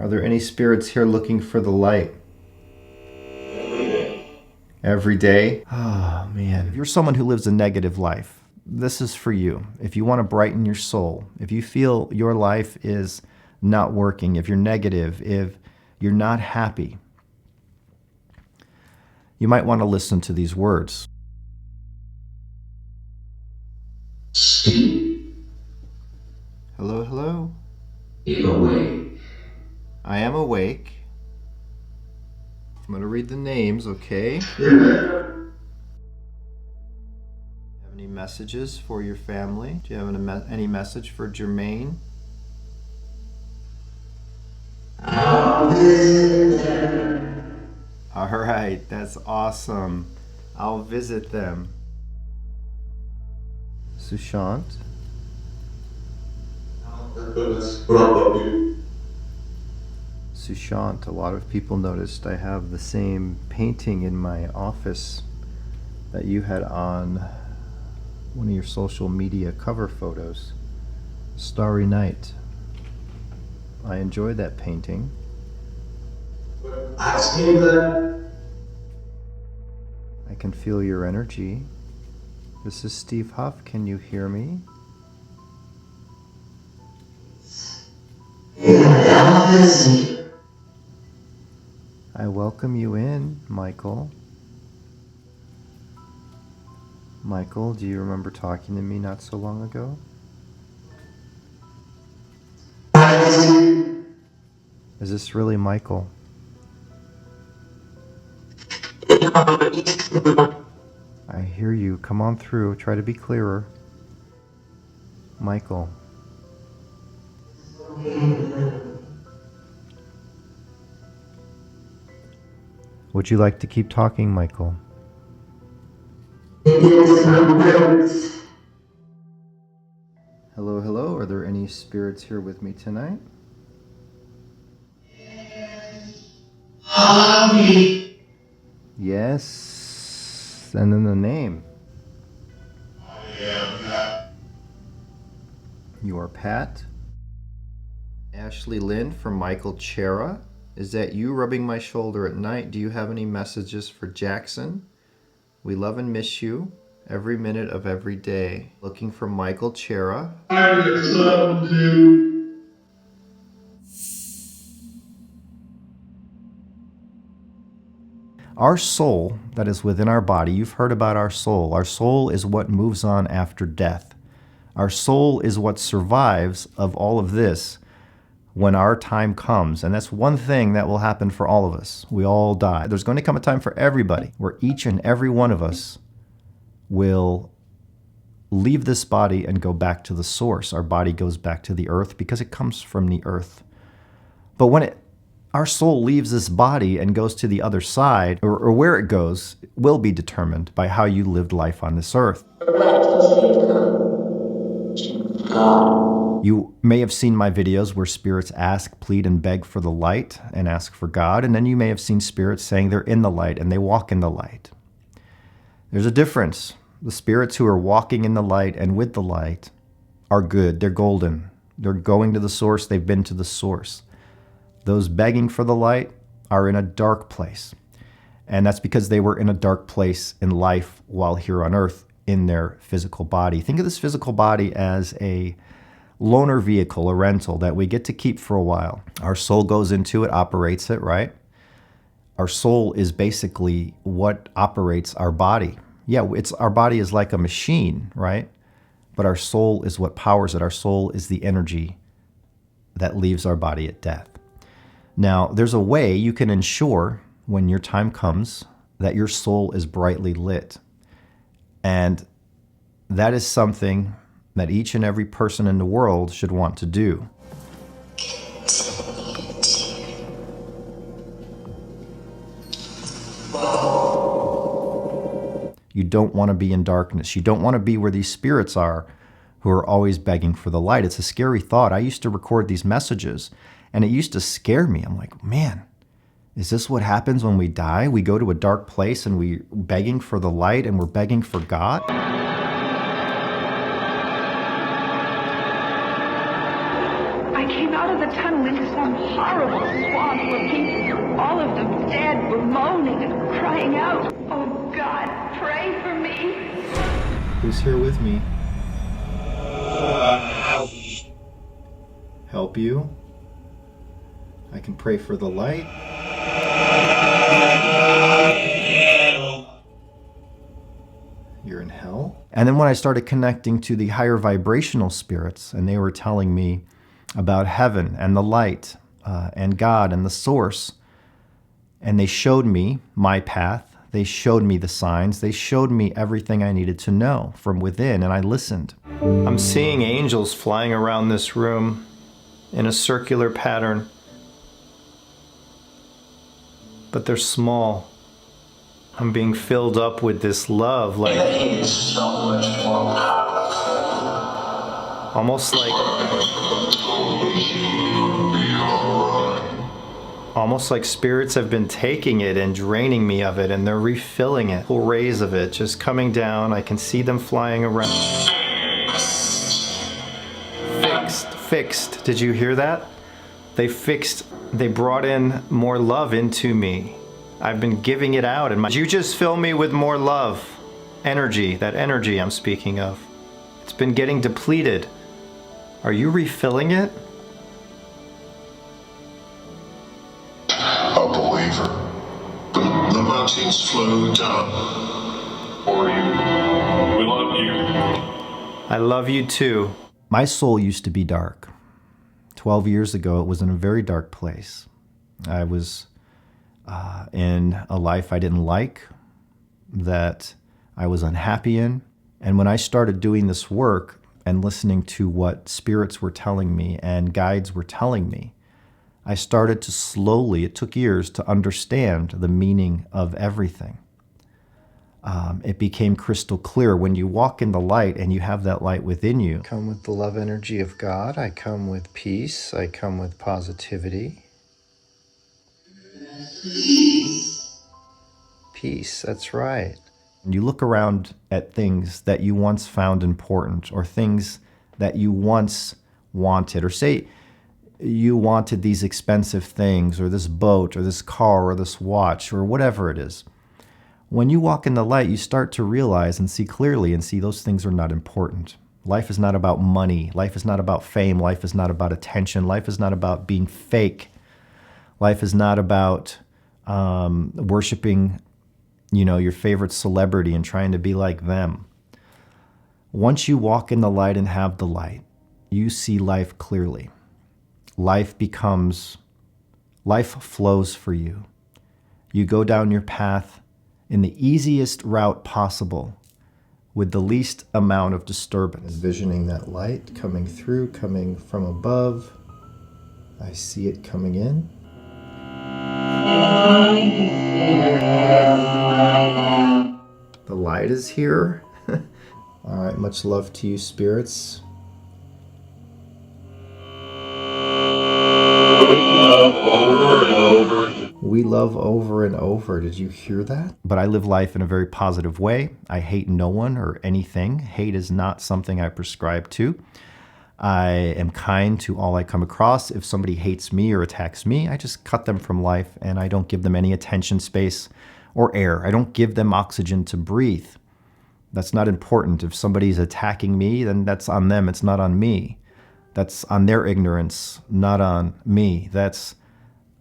Are there any spirits here looking for the light? Every day? Oh, man. If you're someone who lives a negative life, this is for you. If you want to brighten your soul, if you feel your life is not working, if you're negative, if you're not happy, you might want to listen to these words. Hello, hello. You're awake. I am awake. I'm going to read the names, okay? Have any messages for your family? Do you have any message for Jermaine? All right, that's awesome. I'll visit them. Sushant? Sushant, a lot of people noticed I have the same painting in my office that you had on one of your social media cover photos. Starry Night. I enjoy that painting. I can feel your energy. This is Steve Huff. Can you hear me? I welcome you in, Michael. Michael, do you remember talking to me not so long ago? Is this really Michael? I hear you. Come on through. Try to be clearer. Michael. Would you like to keep talking, Michael? Hello, hello. Are there any spirits here with me tonight? Yes. And then the name. You are Pat. Ashley Lynn from Michael Chera. Is that you rubbing my shoulder at night? Do you have any messages for Jackson? We love and miss you every minute of every day. Looking for Michael Chera. Our soul that is within our body, you've heard about our soul. Our soul is what moves on after death. Our soul is what survives of all of this when our time comes. And that's one thing that will happen for all of us. We all die. There's going to come a time for everybody where each and every one of us will leave this body and go back to the source. Our body goes back to the earth because it comes from the earth. But when our soul leaves this body and goes to the other side, or where it goes, will be determined by how you lived life on this earth. You may have seen my videos where spirits ask, plead, and beg for the light and ask for God. And then you may have seen spirits saying they're in the light and they walk in the light. There's a difference. The spirits who are walking in the light and with the light are good. They're golden. They're going to the source. They've been to the source. Those begging for the light are in a dark place. And that's because they were in a dark place in life while here on earth in their physical body. Think of this physical body as a loaner vehicle, a rental that we get to keep for a while. Our soul goes into it, operates it, right? Our soul is basically what operates our body. Yeah, our body is like a machine, right? But our soul is what powers it. Our soul is the energy that leaves our body at death. Now, there's a way you can ensure when your time comes that your soul is brightly lit. And that is something that each and every person in the world should want to do. You don't want to be in darkness. You don't want to be where these spirits are who are always begging for the light. It's a scary thought. I used to record these messages and it used to scare me. I'm like, man, is this what happens when we die? We go to a dark place and we're begging for the light and we're begging for God? I came out of the tunnel into some horrible swamp where people, all of them dead, were moaning and crying out. Oh, God, pray for me. Who's here with me? Help you? I can pray for the light. You're in hell. And then when I started connecting to the higher vibrational spirits, and they were telling me about heaven and the light and God and the source, and they showed me my path, they showed me the signs, they showed me everything I needed to know from within, and I listened. I'm seeing angels flying around this room in a circular pattern, but they're small. I'm being filled up with this love, like almost like spirits have been taking it and draining me of it, and they're refilling it. Full rays of it just coming down. I can see them flying around. Fixed. Did you hear that? They brought in more love into me. I've been giving it out, and you just fill me with more love, energy, that energy I'm speaking of. It's been getting depleted. Are you refilling it? A believer. The mountains flow down for you. We love you. I love you too. My soul used to be dark. 12 years ago, it was in a very dark place. I was in a life I didn't like, that I was unhappy in. And when I started doing this work and listening to what spirits were telling me and guides were telling me, I started to slowly, it took years to understand the meaning of everything. It became crystal clear when you walk in the light and you have that light within you. I come with the love energy of God. I come with peace. I come with positivity. Peace, that's right. And you look around at things that you once found important, or things that you once wanted, or say you wanted these expensive things, or this boat, or this car, or this watch, or whatever it is. When you walk in the light, you start to realize and see clearly and see those things are not important. Life is not about money. Life is not about fame. Life is not about attention. Life is not about being fake. Life is not about worshiping, your favorite celebrity and trying to be like them. Once you walk in the light and have the light, you see life clearly. Life flows for you. You go down your path in the easiest route possible with the least amount of disturbance. Envisioning that light coming through, coming from above. I see it coming in. The light is here. All right, much love to you, spirits. We love over and over. Did you hear that? But I live life in a very positive way. I hate no one or anything. Hate is not something I prescribe to. I am kind to all I come across. If somebody hates me or attacks me, I just cut them from life, and I don't give them any attention, space, or air. I don't give them oxygen to breathe. That's not important. If somebody's attacking me, then that's on them. It's not on me. That's on their ignorance, not on me. That's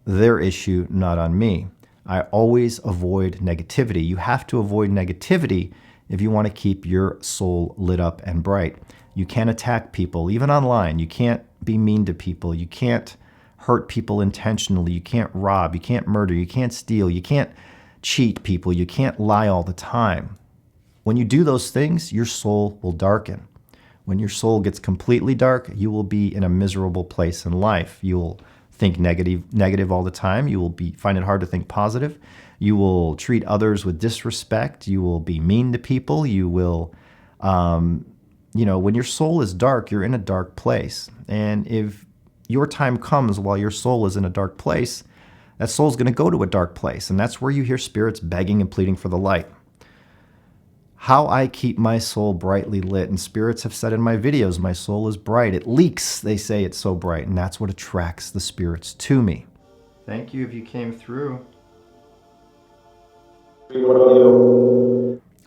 their issue, not on me. I always avoid negativity. You have to avoid negativity if you want to keep your soul lit up and bright. You can't attack people, even online. You can't be mean to people. You can't hurt people intentionally. You can't rob. You can't murder. You can't steal. You can't cheat people. You can't lie all the time. When you do those things, your soul will darken. When your soul gets completely dark, you will be in a miserable place in life. You will think negative all the time. You will find it hard to think positive. You will treat others with disrespect. You will be mean to people. You will, when your soul is dark, you're in a dark place. And if your time comes while your soul is in a dark place, that soul's going to go to a dark place. And that's where you hear spirits begging and pleading for the light. how I keep my soul brightly lit. And spirits have said in my videos, my soul is bright. It leaks, they say it's so bright, and that's what attracts the spirits to me. Thank you if you came through.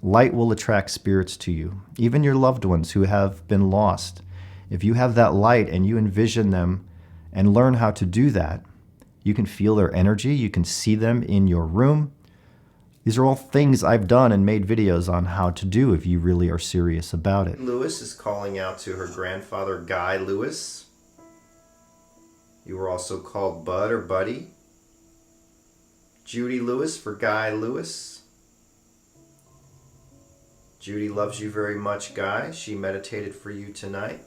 Light will attract spirits to you, even your loved ones who have been lost. If you have that light and you envision them and learn how to do that, you can feel their energy, you can see them in your room. These are all things I've done and made videos on how to do if you really are serious about it. Lewis is calling out to her grandfather, Guy Lewis. You were also called Bud or Buddy. Judy Lewis for Guy Lewis. Judy loves you very much, Guy. She meditated for you tonight.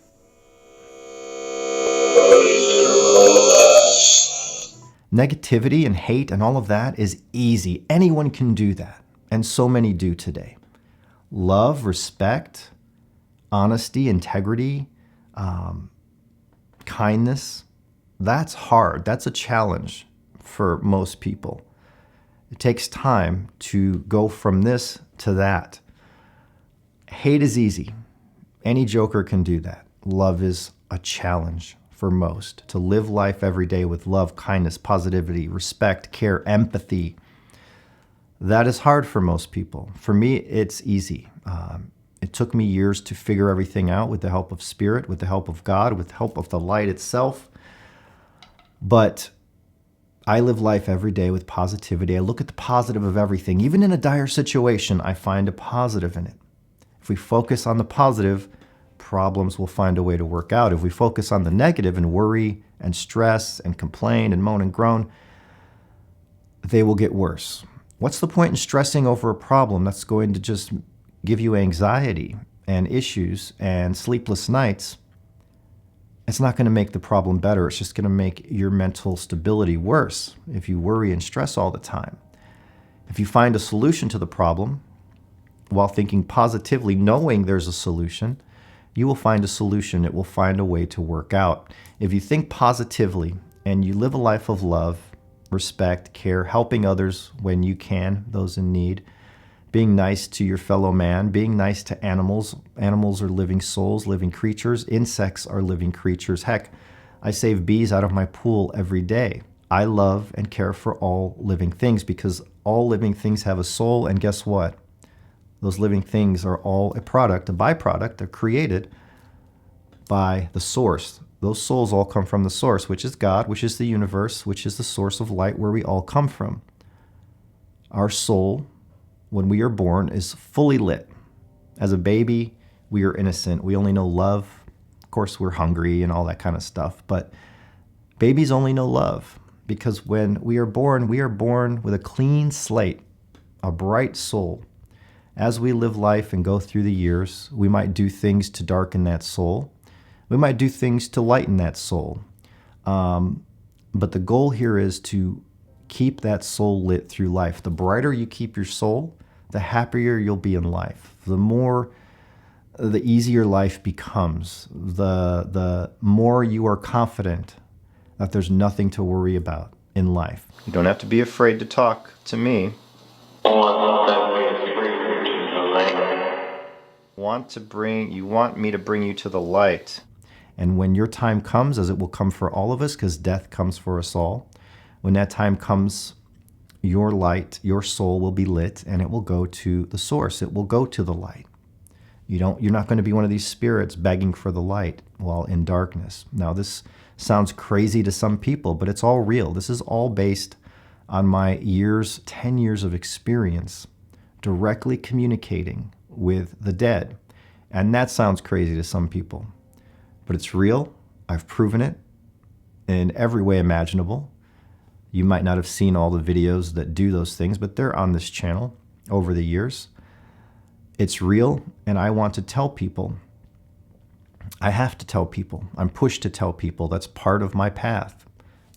Negativity and hate and all of that is easy. Anyone can do that, and so many do today. Love, respect, honesty, integrity, kindness, that's hard. That's a challenge for most people. It takes time to go from this to that. Hate is easy. Any joker can do that. Love is a challenge for most. To live life every day with love, kindness, positivity, respect, care, empathy, that is hard for most people. For me, it's easy. It took me years to figure everything out with the help of Spirit, with the help of God, with the help of the light itself. But I live life every day with positivity. I look at the positive of everything. Even in a dire situation, I find a positive in it. If we focus on the positive, problems will find a way to work out. If we focus on the negative and worry and stress and complain and moan and groan, they will get worse. What's the point in stressing over a problem that's going to just give you anxiety and issues and sleepless nights? It's not going to make the problem better. It's just going to make your mental stability worse if you worry and stress all the time. If you find a solution to the problem while thinking positively, knowing there's a solution, you will find a solution. It will find a way to work out. If you think positively and you live a life of love, respect, care, helping others when you can, those in need, being nice to your fellow man, being nice to animals. Animals are living souls, living creatures. Insects are living creatures. Heck, I save bees out of my pool every day. I love and care for all living things because all living things have a soul, and guess what? Those living things are all a product, a byproduct. They're created by the source. Those souls all come from the source, which is God, which is the universe, which is the source of light where we all come from. Our soul, when we are born, is fully lit. As a baby, we are innocent. We only know love. Of course, we're hungry and all that kind of stuff, but babies only know love because when we are born with a clean slate, a bright soul. As we live life and go through the years, we might do things to darken that soul. We might do things to lighten that soul. But the goal here is to keep that soul lit through life. The brighter you keep your soul, the happier you'll be in life. The easier life becomes. The more you are confident that there's nothing to worry about in life. You don't have to be afraid to talk to me. You want me to bring you to the light. And when your time comes, as it will come for all of us, because death comes for us all, when that time comes, your light, your soul will be lit and it will go to the source. It will go to the light. You're not going to be one of these spirits begging for the light while in darkness. Now, this sounds crazy to some people, but it's all real. This is all based on my 10 years of experience directly communicating with the dead. And that sounds crazy to some people, but it's real. I've proven it in every way imaginable. You might not have seen all the videos that do those things, but they're on this channel over the years. It's real, and I want to tell people. I have to tell people. I'm pushed to tell people. That's part of my path,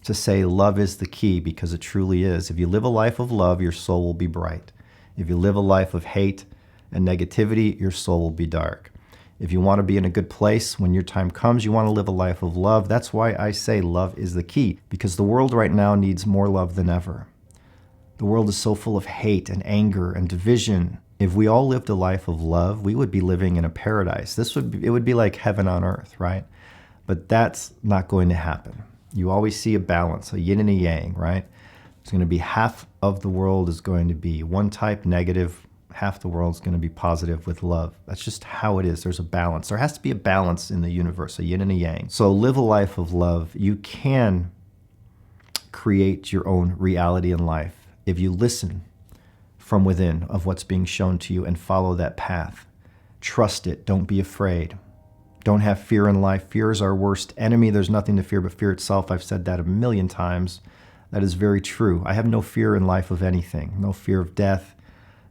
to say love is the key, because it truly is. If you live a life of love, your soul will be bright. If you live a life of hate and negativity, your soul will be dark. If you want to be in a good place when your time comes, you want to live a life of love. That's why I say love is the key, because the world right now needs more love than ever. The world is so full of hate and anger and division If we all lived a life of love, we would be living in a paradise. It would be like heaven on earth, right? But that's not going to happen. You always see a balance, a yin and a yang, right? It's going to be half of the world is going to be one type, negative, half the world is going to be positive with love. That's just how it is. There's a balance. There has to be a balance in the universe, a yin and a yang. So live a life of love. You can create your own reality in life if you listen from within of what's being shown to you and follow that path. Trust it. Don't be afraid. Don't have fear in life. Fear is our worst enemy. There's nothing to fear but fear itself. I've said that a million times. That is very true. I have no fear in life of anything. No fear of death.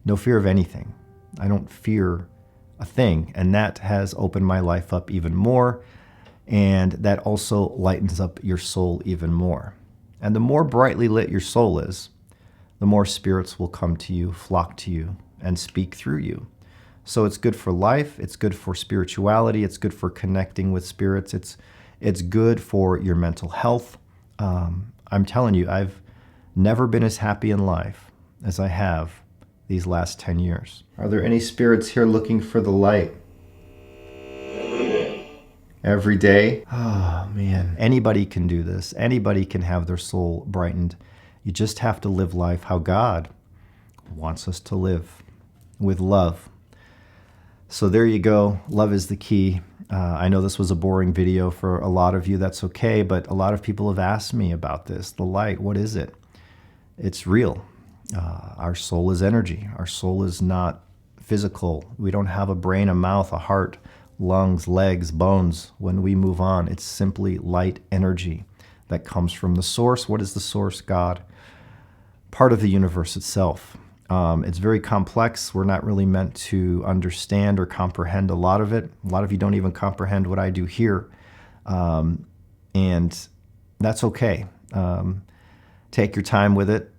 No fear of anything. I don't fear a thing. And that has opened my life up even more. And that also lightens up your soul even more. And the more brightly lit your soul is, the more spirits will come to you, flock to you, and speak through you. So it's good for life. It's good for spirituality. It's good for connecting with spirits. It's good for your mental health. I'm telling you, I've never been as happy in life as I have these last 10 years. Are there any spirits here looking for the light? Every day? Oh, man. Anybody can do this. Anybody can have their soul brightened. You just have to live life how God wants us to live, with love. So there you go. Love is the key. I know this was a boring video for a lot of you. That's okay, but a lot of people have asked me about this. The light, what is it? It's real. Our soul is energy. Our soul is not physical. We don't have a brain, a mouth, a heart, lungs, legs, bones. When we move on, it's simply light energy that comes from the source. What is the source? God. Part of the universe itself. It's very complex. We're not really meant to understand or comprehend a lot of it. A lot of you don't even comprehend what I do here. And that's okay. Take your time with it.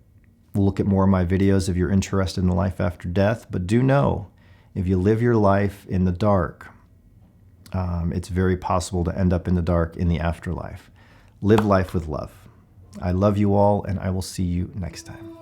We'll look at more of my videos if you're interested in life after death. But do know, if you live your life in the dark, it's very possible to end up in the dark in the afterlife. Live life with love. I love you all, and I will see you next time.